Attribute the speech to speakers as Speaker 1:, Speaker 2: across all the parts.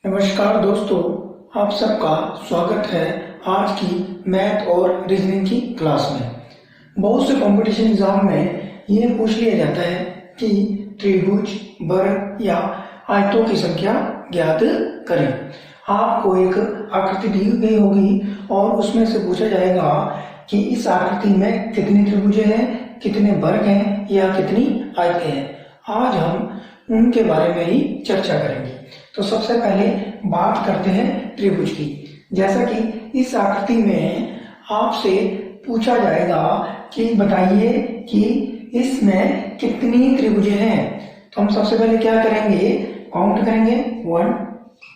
Speaker 1: नमस्कार दोस्तों, आप सबका स्वागत है आज की मैथ और रीजनिंग की क्लास में। बहुत से कंपटीशन एग्जाम में ये पूछ लिया जाता है कि त्रिभुज, वर्ग या आयतों की संख्या ज्ञात करें। आपको एक आकृति दी गई होगी और उसमें से पूछा जाएगा कि इस आकृति में कितनी त्रिभुज हैं, कितने वर्ग हैं या कितनी आयतें हैं। आज हम उनके बारे में ही चर्चा करेंगे। तो सबसे पहले बात करते हैं त्रिभुज की। जैसा कि इस आकृति में आपसे पूछा जाएगा कि बताइए कि इसमें कितनी त्रिभुजें हैं। तो हम सबसे पहले क्या करेंगे, काउंट करेंगे 1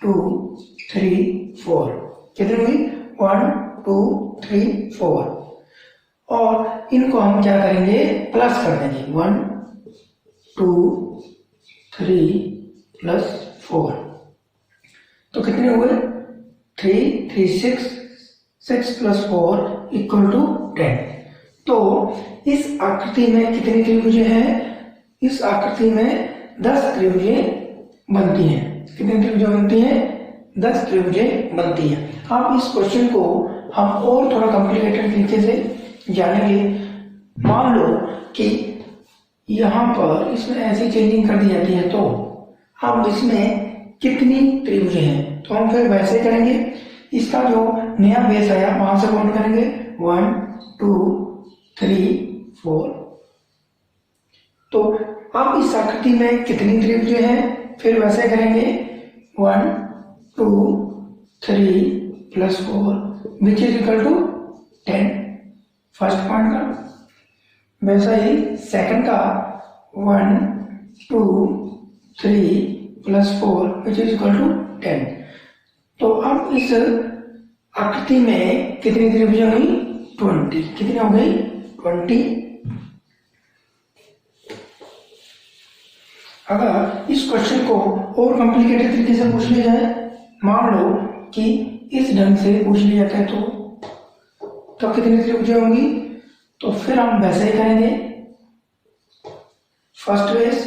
Speaker 1: 2 3 4। कितनी हुई? 1 2 3 4। और इनको हम क्या करेंगे, प्लस कर देंगे। 1 2 3 प्लस 4। तो कितने हुए? 3 3 6 6 प्लस 4 इक्वल टू 10। तो इस आकृति में कितनी त्रिभुजें हैं? इस आकृति में 10 त्रिभुजें बनती हैं। कितनी त्रिभुजें बनती हैं? 10 त्रिभुजें बनती हैं। अब इस क्वेश्चन को हम और थोड़ा कॉम्प्लिकेटेड तरीके से जानेंगे। मान लो कि यहाँ पर इसमें ऐसी चेंजिंग कर दी जाती है, तो अब इसमें कितनी त्रिभुजें हैं तो हम फिर वैसे करेंगे। इसका जो नया बेस आया वहां से काउंट करेंगे 1 2 3 4। तो अब इस आकृति में कितनी त्रिभुजें हैं फिर वैसे करेंगे 1 2 3 plus 4 which is equal to 10। First point का वैसा ही सेकंड का 1 2 3 plus 4 which is equal to 10। तो अब इस आकृति में कितनी त्रिभुजें हुई? 20। कितनी हो गई? 20। अगर इस क्वेश्चन को और कॉम्प्लिकेटेड तरीके से पूछ लिया जाए, मान लो कि इस ढंग से पूछ लिया जाता है, तो कितनी त्रिभुजें होंगी? तो फिर हम वैसे ही करेंगे। First base,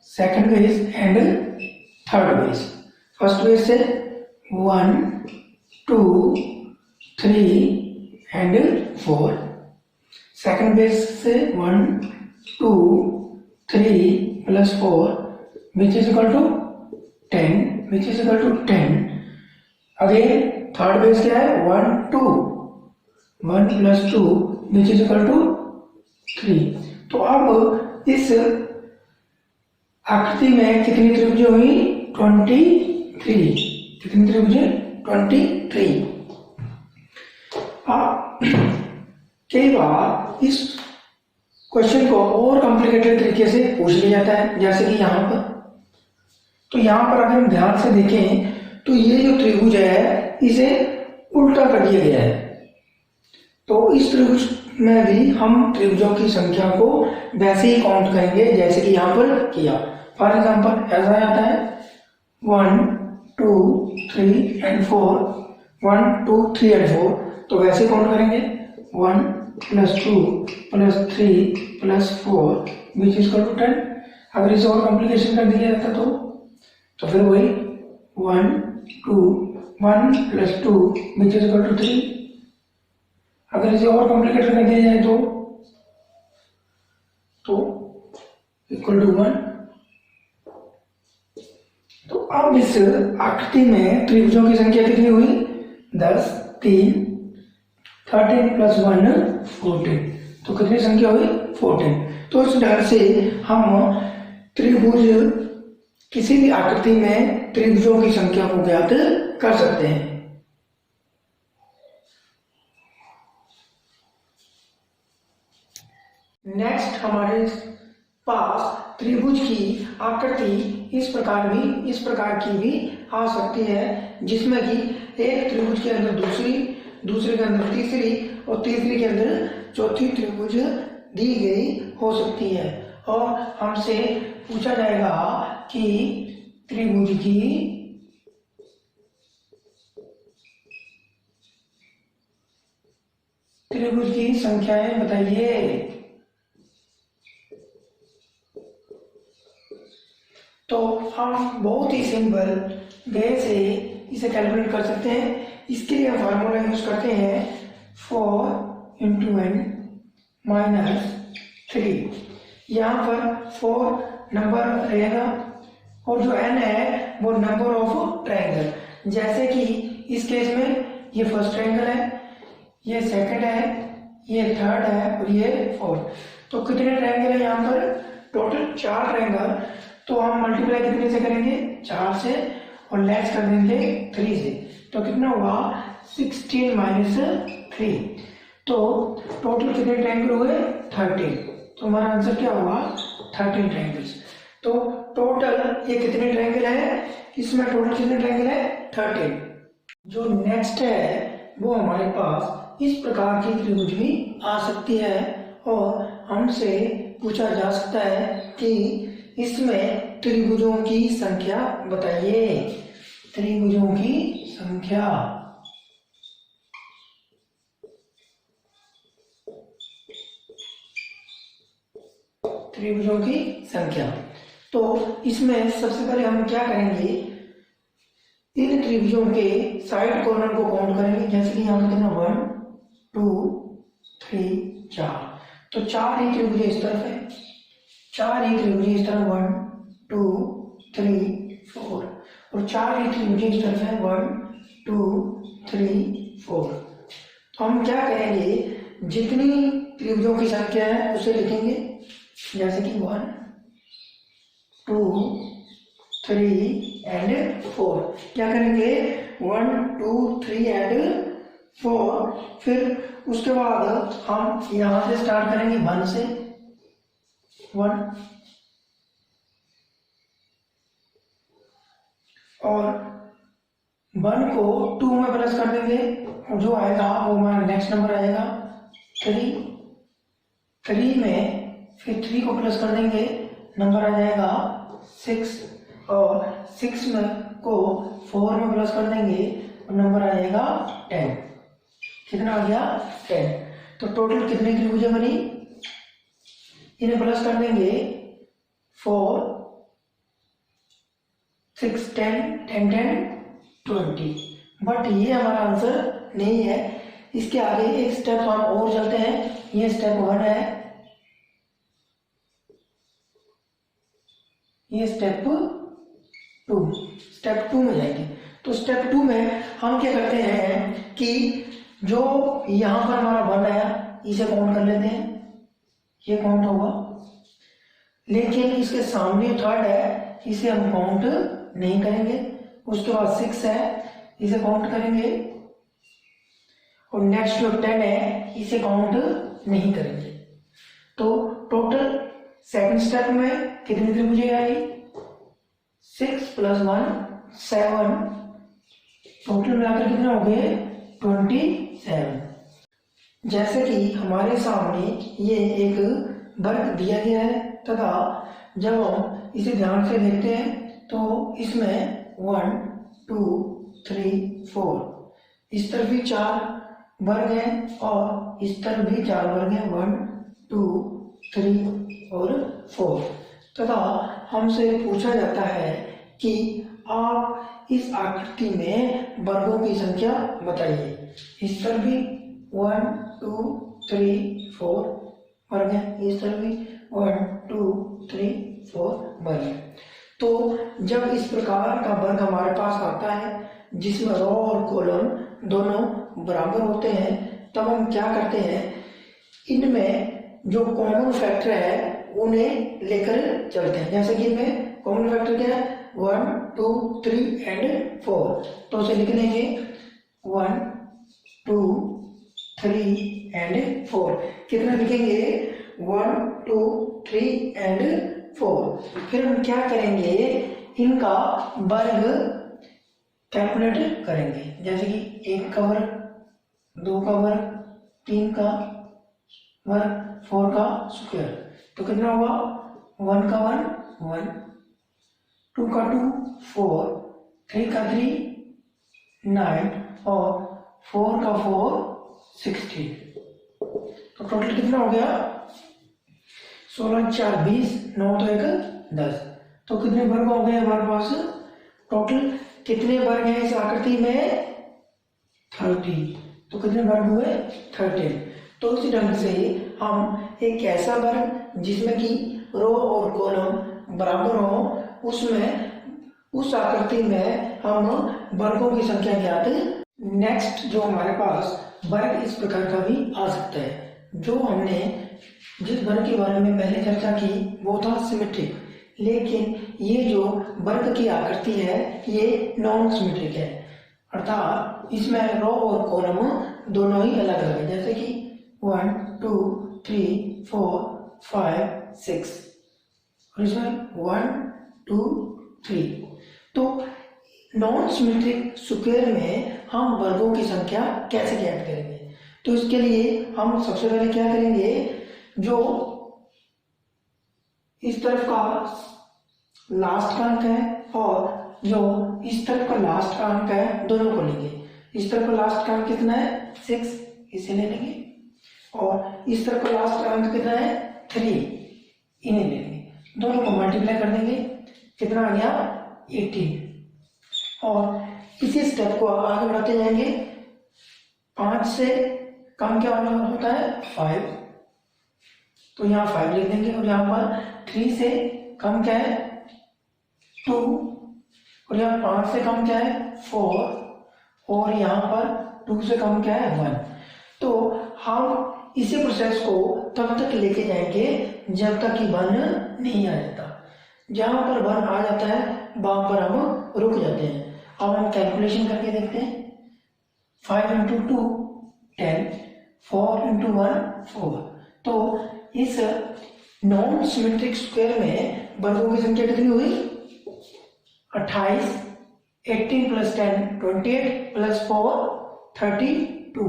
Speaker 1: second base and third base. First base से 1 2 3 एंड 4। सेकंड बेस से 1 2 3 plus 4 which is equal to 10 which is equal to 10। Again third base क्या है? 1 2 1 plus 2 which is equal to 3। तो अब इस आकृति में कितनी त्रिभुजें हुई? 23। कितनी त्रिभुजें? 23। कई बार इस क्वेश्चन को और कॉम्प्लिकेटेड तरीके से पूछ लिया जाता है, जैसे कि यहाँ पर। तो यहाँ पर अगर हम ध्यान से देखें तो ये जो त्रिभुज है इसे उल्टा कर दिया गया है। तो इस त्रिभुज में भी हम त्रिभुजों की संख्या को वैसे ही काउंट करेंगे जैसे कि यहाँ पर किया। फॉर एग्जाम्पल ऐसा आता है 1 2 3 एंड 4। 1 2 3 एंड 4। तो वैसे काउंट करेंगे 1 plus 2 plus 3 plus 4 which is equal to 10। अगर इसे और कॉम्प्लिकेशन कर दिया जाता तो फिर वही 1 2 1 plus 2 which is equal to 3। अगर इसे और कॉम्प्लिकेटेड कर दिया जाए तो इक्वल टू 1। तो अब इस आकृति में त्रिभुजों की संख्या कितनी हुई? 10 3 13 प्लस 1 14। तो कितनी संख्या हुई? 14। तो इस ढंग से हम त्रिभुज, किसी भी आकृति में त्रिभुजों की संख्या को ज्ञात कर सकते हैं। नेक्स्ट हमारे पास त्रिभुज की आकृति इस प्रकार की भी आ सकती है, जिसमें कि एक त्रिभुज के अंदर दूसरी, दूसरे के अंदर तीसरी और तीसरी के अंदर चौथी त्रिभुज दी गई हो सकती है। और हमसे पूछा जाएगा कि त्रिभुज की संख्याएं बताइए। तो हम बहुत ही सिंपल गए से इसे कैलकुलेट कर सकते हैं। इसके लिए हम फार्मूला यूज करते हैं 4 इंटू एन माइनस 3। यहाँ पर 4 नंबर रहेगा और जो n है वो नंबर ऑफ ट्रायंगल। जैसे कि इस केस में ये फर्स्ट ट्रायंगल है, ये सेकंड है, ये थर्ड है और ये फोर्थ। तो कितने ट्रायंगल है यहाँ पर? Total 4 triangle. तो हम मल्टीप्लाई कितने से करेंगे? 4 से, और लेस कर देंगे 3 से। तो कितना हुआ? 16 माइनस 3। तो टोटल कितने ट्रायंगल हुए? 13। तो हमारा आंसर क्या हुआ? 13 ट्रायंगल्स। तो टोटल ये कितने ट्रायंगल है? इसमें टोटल कितने ट्रायंगल है? 13। जो नेक्स्ट है वो हमारे पास इस प्रकार की त्रिभुज भी आ सकती है और हमसे पूछा जा सकता है कि इसमें त्रिभुजों की संख्या बताइए। त्रिभुजों की संख्या। त्रिभुजों की संख्या। तो इसमें सबसे पहले हम क्या करेंगे? इन त्रिभुजों के साइड कॉर्नर को काउंट करेंगे। जैसे कि यहाँ पे कितना? 1 2 3 4। तो 4 ही त्रिभुज इस तरफ है, 4 ही त्रिभुज इस तरफ 1 2 3 4, और 4 ही त्रिभुज इस तरफ है 1 2 3 4। तो हम क्या करेंगे? जितनी त्रिभुजों की संख्या है उसे लिखेंगे। जैसे कि 1 2 3 एंड 4। क्या करेंगे? 1 2 3 एंड 4। फिर उसके बाद हम यहां से स्टार्ट करेंगे 1 से। 1 और 1 को 2 में प्लस कर देंगे, और जो आएगा वो हमारा नेक्स्ट नंबर आएगा 3। 3 में फिर 3 को प्लस कर देंगे, नंबर आ जाएगा 6। और 6 में को 4 में प्लस कर देंगे और नंबर आ जाएगा 10। कितना आ गया? 10। तो टोटल कितनी त्रिभुजें बनी? इन्हें प्लस कर देंगे 4 6 10 10 10 20। बट ये हमारा आंसर नहीं है। इसके आगे एक स्टेप हम और चलते हैं। ये स्टेप 1 है, ये स्टेप 2। स्टेप 2 में जाएंगे। तो स्टेप 2 में हम क्या करते हैं कि जो यहां पर हमारा 1 आया इसे काउंट कर लेते हैं, ये काउंट होगा। लेकिन इसके सामने थर्ड है, इसे हम काउंट नहीं करेंगे। उसके बाद 6 है, इसे काउंट करेंगे। और नेक्स्ट जो 10 है इसे काउंट नहीं करेंगे। तो टोटल सेकंड स्टेप में कितनी त्रिभुजें आई? 6 + 1 7। टोटल मिलाकर कितने हो गए? 27। जैसे कि हमारे सामने ये एक वर्ग दिया गया है तथा जब हम इसे ध्यान से देखते हैं तो इसमें 1 2 3 4 इस तरफ भी 4 वर्ग हैं और इस तरफ भी 4 वर्ग हैं, 1 2 3 और 4। तथा हमसे पूछा जाता है कि आप इस आकृति में वर्गों की संख्या बताइए। इस तरफ भी 1 2 3 4 वर्ग है, इस तरफ भी 1 2 3 4 वर्ग है। तो जब इस प्रकार का वर्ग हमारे पास आता है जिसमें रो और कॉलम दोनों बराबर होते हैं, तब हम क्या करते हैं? इनमें जो कॉमन फैक्टर है उन्हें लेकर चलते हैं। जैसे कि इनमें कॉमन फैक्टर क्या है? 1 2 3 एंड 4। तो उसे लिख देंगे 1 2 3 एंड 4। कितना लिखेंगे? 1 2 3 एंड 4। फिर हम क्या करेंगे? इनका वर्ग कैलकुलेट करेंगे। जैसे कि 1 का वर्ग, 2 का वर्ग, 3 का वर्ग, 4 का स्क्वायर। तो कितना होगा? 1 का 1 1, 2 का 2 4, 3 का 3 9 और 4 का 4 16। तो टोटल कितना हो गया? 16 4 20, 9 तो 1 10। तो कितने वर्ग हो गए हमारे पास? टोटल कितने वर्ग हैं इस आकृति में? 30। तो कितने वर्ग हुए? 13। तो इसी ढंग से हम एक ऐसा वर्ग जिसमें कि रो और कॉलम बराबर हो, उसमें उस आकृति में हम वर्गों की संख्या ज्ञात। नेक्स्ट जो हमारे पास वर्ग इस प्रकार का भी आ सकता है। जो हमने जिस वर्ग के बारे में पहले चर्चा की वो था सिमेट्रिक, लेकिन ये जो वर्ग की आकृति है ये नॉन सिमेट्रिक है, अर्थात इसमें रो और कॉलम दोनों ही अलग अलग है। जैसे कि 1 2 3 4 5 6 और इसमें 1 2 3। तो नॉन सिमेट्रिक स्क्वायर में हम वर्गों की संख्या कैसे ज्ञात करेंगे? तो इसके लिए हम सबसे पहले क्या करेंगे, जो इस तरफ का लास्ट का अंक है और जो इस तरफ का लास्ट का अंक है दोनों को लेंगे। इस तरफ का लास्ट का अंक कितना है? 6, इसे ले लेंगे, और इस तरफ का लास्ट का अंक कितना है? 3, इन्हें ले लेंगे। दोनों को मल्टीप्लाई कर देंगे, कितना आ गया? 18। और इसी स्टेप को आगे बढ़ाते जाएंगे। 5 से कम क्या होता है? 5, तो यहाँ 5 लिख देंगे, और यहाँ पर 3 से कम क्या है? 2, और यहाँ 5 से कम क्या है? 4, और यहाँ पर 2 से कम क्या है? 1। तो हम इसी प्रोसेस को तब तक लेके जाएंगे जब तक कि 1 नहीं आ जाता। जहाँ पर 1 आ जाता है वहां पर हम रुक जाते हैं। अब हम कैलकुलेशन करके देखते हैं। 5 × 2 10, 4 × 1 4। तो इस नॉन सिमेट्रिक स्क्वायर में वर्गों की संख्या कितनी हुई? 28, 18 + 10 28 + 4 32।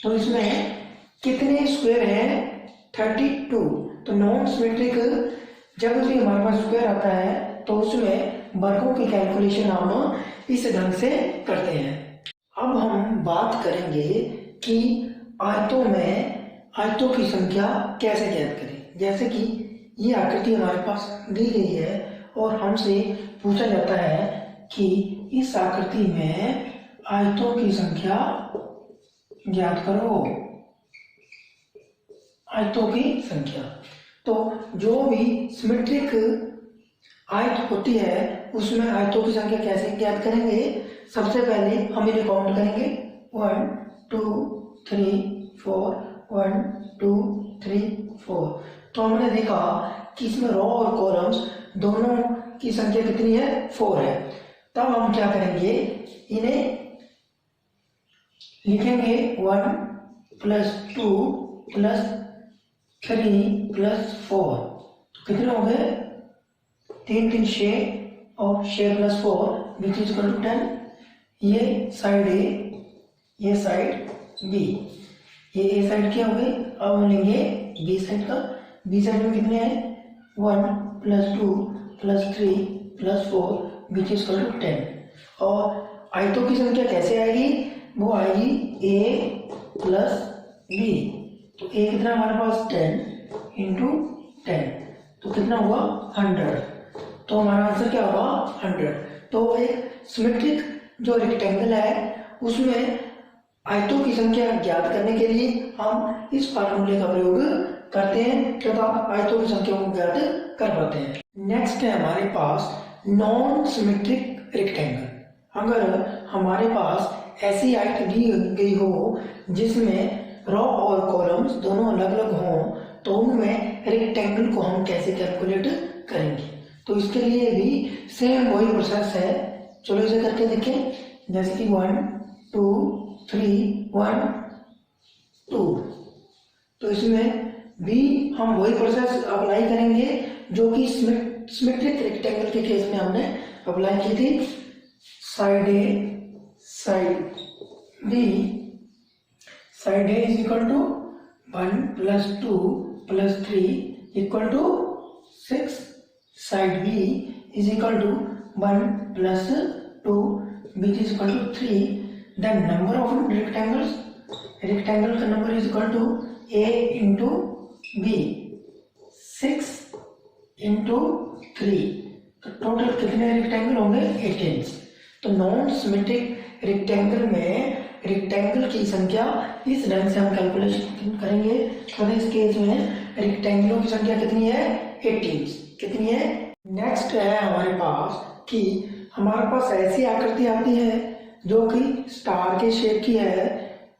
Speaker 1: तो इसमें कितने स्क्वायर हैं? 32। तो नॉन सिमेट्रिक जब भी हमारे पास स्क्वायर आता है तो उसमें वर्गों की कैलकुलेशन हम इस ढंग से करते हैं। अब हम बात करेंगे कि आयतों में आयतों की संख्या कैसे ज्ञात करें। जैसे कि ये आकृति हमारे पास दी गई है और हमसे पूछा जाता है कि इस आकृति में आयतों की संख्या ज्ञात करो। आयतों की संख्या, तो जो भी सिमेट्रिक आयत होती है उसमें आयतों की संख्या कैसे ज्ञात करेंगे? सबसे पहले हम इन्हें काउंट करेंगे। 1 2 3 4 1 2 3 4। तो हमने देखा कि इसमें रो और कॉलम्स दोनों की संख्या कितनी है? 4 है। तब हम क्या करेंगे, इन्हें लिखेंगे 1 + 2 + 3 + 4। तो कितने हो गए? 3 3 6 और 6 + 4 विच इज इक्वल टू 10। ये साइड ए, ये साइड बी। ये साइड क्या हो गई? अब हम लेंगे बी साइड का। बी साइड में कितने हैं? 1 + 2 + 3 + 4 विच इज इक्वल टू 10। और आयतों की संख्या कैसे आएगी? वो आएगी a + b। तो a कितना हमारे पास? 10 × 10। तो कितना हुआ? 100। तो हमारा आंसर क्या होगा? 100। तो एक सिमेट्रिक जो रेक्टेंगल है उसमें आयतों की संख्या ज्ञात करने के लिए हम इस फार्मूले का प्रयोग करते हैं तथा आयतों की संख्या को ज्ञात कर पाते हैं। नेक्स्ट है हमारे पास नॉन सिमेट्रिक रेक्टेंगल। अगर हमारे पास ऐसी आयत दी गई हो जिसमें रो और कॉलम्स दोनों अलग अलग हों, तो उनमें रेक्टेंगल को हम कैसे कैलकुलेट करेंगे? तो इसके लिए भी सेम वही प्रोसेस है। चलो इसे करके देखें। जैसे कि 1 2 3 1 2। तो इसमें भी हम वही प्रोसेस अप्लाई करेंगे जो कि सिमेट्रिक रेक्टेंगल के केस में हमने अप्लाई की थी। Side A, side B. Side A is equal to 1 + 2 + 3 = 6। साइड B is equal to 1 + 2 which is equal to 3. Then number of rectangles, rectangle का number is equal to A × B, 6 × 3। तो total कितने rectangle होंगे? 18। तो non symmetric rectangle में rectangle की संख्या इस ढंग से हम कैलकुलेशन करेंगे। तो इस केस में रेक्टेंगलों की संख्या कितनी है? 18। कितनी है? नेक्स्ट है हमारे पास कि हमारे पास ऐसी आकृति आती है जो कि स्टार के शेप की है,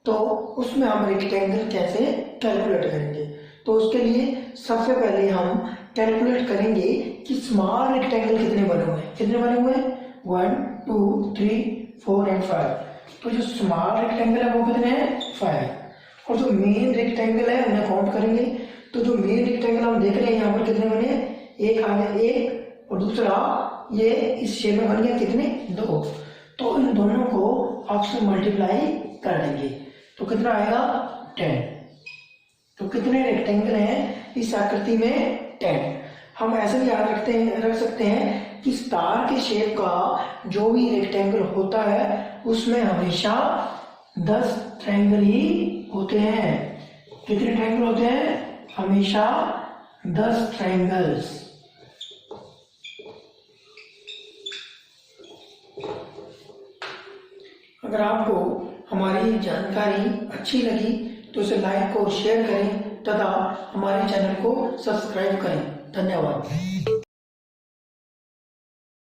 Speaker 1: तो उसमें हम रेक्टेंगल कैसे कैलकुलेट करेंगे? तो उसके लिए सबसे पहले हम कैलकुलेट करेंगे कि स्मॉल रेक्टेंगल कितने बने हुए हैं। कितने बने हुए हैं? 1 2 3 4 एंड 5। तो जो स्मॉल रेक्टेंगल है वो कितने हैं? 5। और जो मेन रेक्टेंगल है उन्हें काउंट करेंगे। तो जो मेन रेक्टेंगल हम देख रहे हैं यहाँ पर कितने बने हैं? एक आ गया, एक, और दूसरा ये इस शेप में बन गया कितने? 2। तो इन दोनों को आपसे मल्टीप्लाई कर देंगे तो कितना आएगा? 10। तो कितने रेक्टेंगल हैं इस आकृति में? 10। हम ऐसे भी याद रख सकते हैं कि स्टार के शेप का जो भी रेक्टेंगल होता है उसमें हमेशा 10 ट्रायंगल ही होते हैं। कितने ट्रायंगल होते हैं? हमेशा 10 ट्रायंगल्स। अगर आपको हमारी जानकारी अच्छी लगी तो इसे लाइक और शेयर करें तथा हमारे चैनल को सब्सक्राइब करें। धन्यवाद।